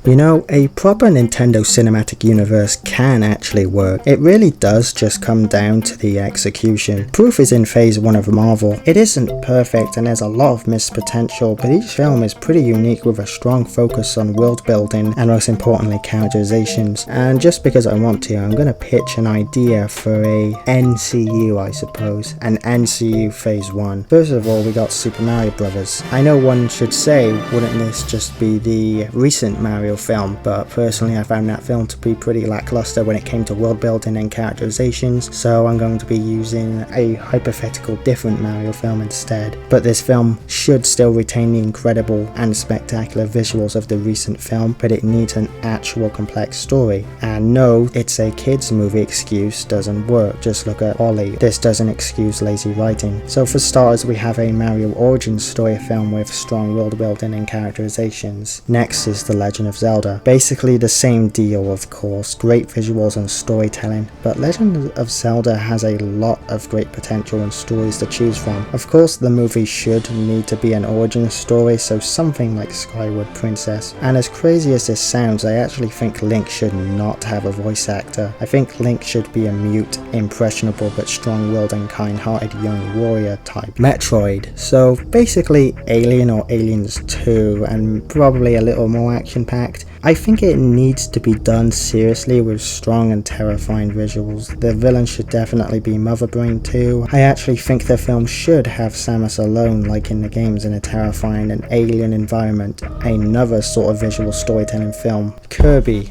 You know, a proper Nintendo cinematic universe can actually work. It really does just come down to the execution. Proof is in phase 1 of Marvel. It isn't perfect and there's a lot of missed potential, but each film is pretty unique with a strong focus on world building and most importantly characterizations. And just because I want to, I'm going to pitch an idea for a NCU, I suppose. An NCU phase 1. First of all, we got Super Mario Brothers. I know one should say, wouldn't this just be the recent Mario film, but personally I found that film to be pretty lackluster when it came to world building and characterizations, so I'm going to be using a hypothetical different Mario film instead. But this film should still retain the incredible and spectacular visuals of the recent film, but it needs an actual complex story. And no, it's a kids movie excuse doesn't work, just look at Ollie. This doesn't excuse lazy writing. So for starters, we have a Mario origin story film with strong world building and characterizations. Next is The Legend of Zelda. Basically the same deal, of course, great visuals and storytelling, but Legend of Zelda has a lot of great potential and stories to choose from. Of course the movie should need to be an origin story, so something like Skyward Princess. And as crazy as this sounds, I actually think Link should not have a voice actor. I think Link should be a mute, impressionable but strong-willed and kind-hearted young warrior type. Metroid. So basically Alien or Aliens 2 and probably a little more action-packed. I think it needs to be done seriously with strong and terrifying visuals. The villain should definitely be Mother Brain too. I actually think the film should have Samus alone like in the games in a terrifying and alien environment. Another sort of visual storytelling film. Kirby.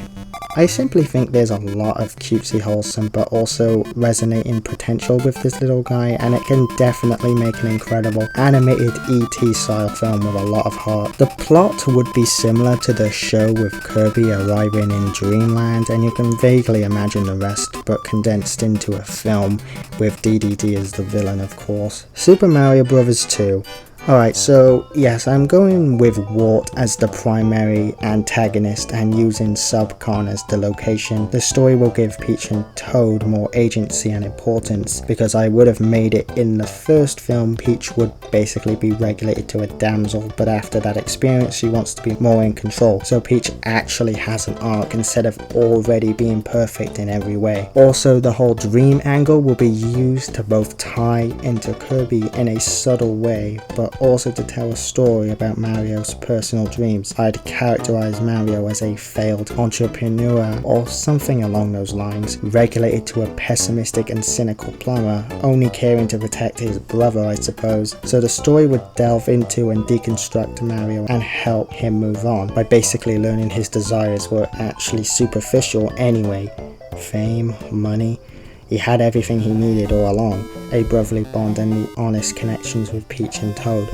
I simply think there's a lot of cutesy wholesome but also resonating potential with this little guy, and it can definitely make an incredible animated ET style film with a lot of heart. The plot would be similar to the show with Kirby arriving in Dreamland, and you can vaguely imagine the rest but condensed into a film with DDD as the villain, of course. Super Mario Bros. 2. Alright, so yes, I'm going with Wart as the primary antagonist and using Subcon as the location. The story will give Peach and Toad more agency and importance, because I would have made it in the first film. Peach would basically be regulated to a damsel, but after that experience she wants to be more in control, so Peach actually has an arc instead of already being perfect in every way. Also, the whole dream angle will be used to both tie into Kirby in a subtle way, but also to tell a story about Mario's personal dreams. I'd characterize Mario as a failed entrepreneur or something along those lines, regulated to a pessimistic and cynical plumber, only caring to protect his brother, I suppose. So the story would delve into and deconstruct Mario and help him move on by basically learning his desires were actually superficial anyway. Fame, money. He had everything he needed all along, a brotherly bond and the honest connections with Peach and Toad.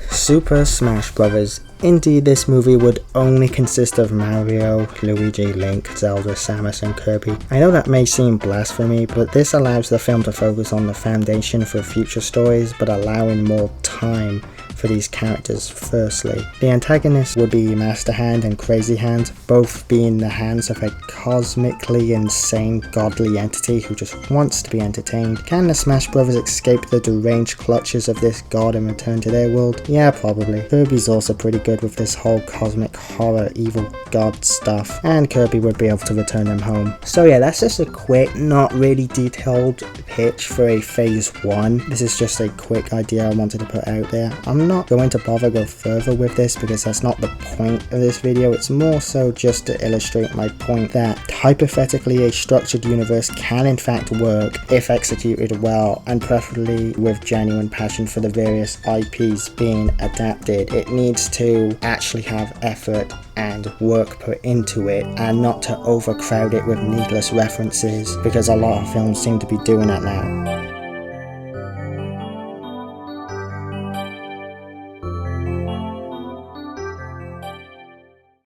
Super Smash Bros. Indeed, this movie would only consist of Mario, Luigi, Link, Zelda, Samus and Kirby. I know that may seem blasphemy, but this allows the film to focus on the foundation for future stories, but allowing more time for these characters. Firstly, the antagonist would be Master Hand and Crazy Hand, both being the hands of a cosmically insane godly entity who just wants to be entertained. Can the Smash Brothers escape the deranged clutches of this god and return to their world? Yeah, probably. Kirby's also pretty good with this whole cosmic horror evil god stuff, and Kirby would be able to return them home. So yeah, that's just a quick, not really detailed pitch for a phase 1. This is just a quick idea I wanted to put out there. I'm not going to bother go further with this because that's not the point of this video. It's more so just to illustrate my point that hypothetically a structured universe can in fact work if executed well, and preferably with genuine passion for the various IPs being adapted. It needs to actually have effort and work put into it, and not to overcrowd it with needless references, because a lot of films seem to be doing that now.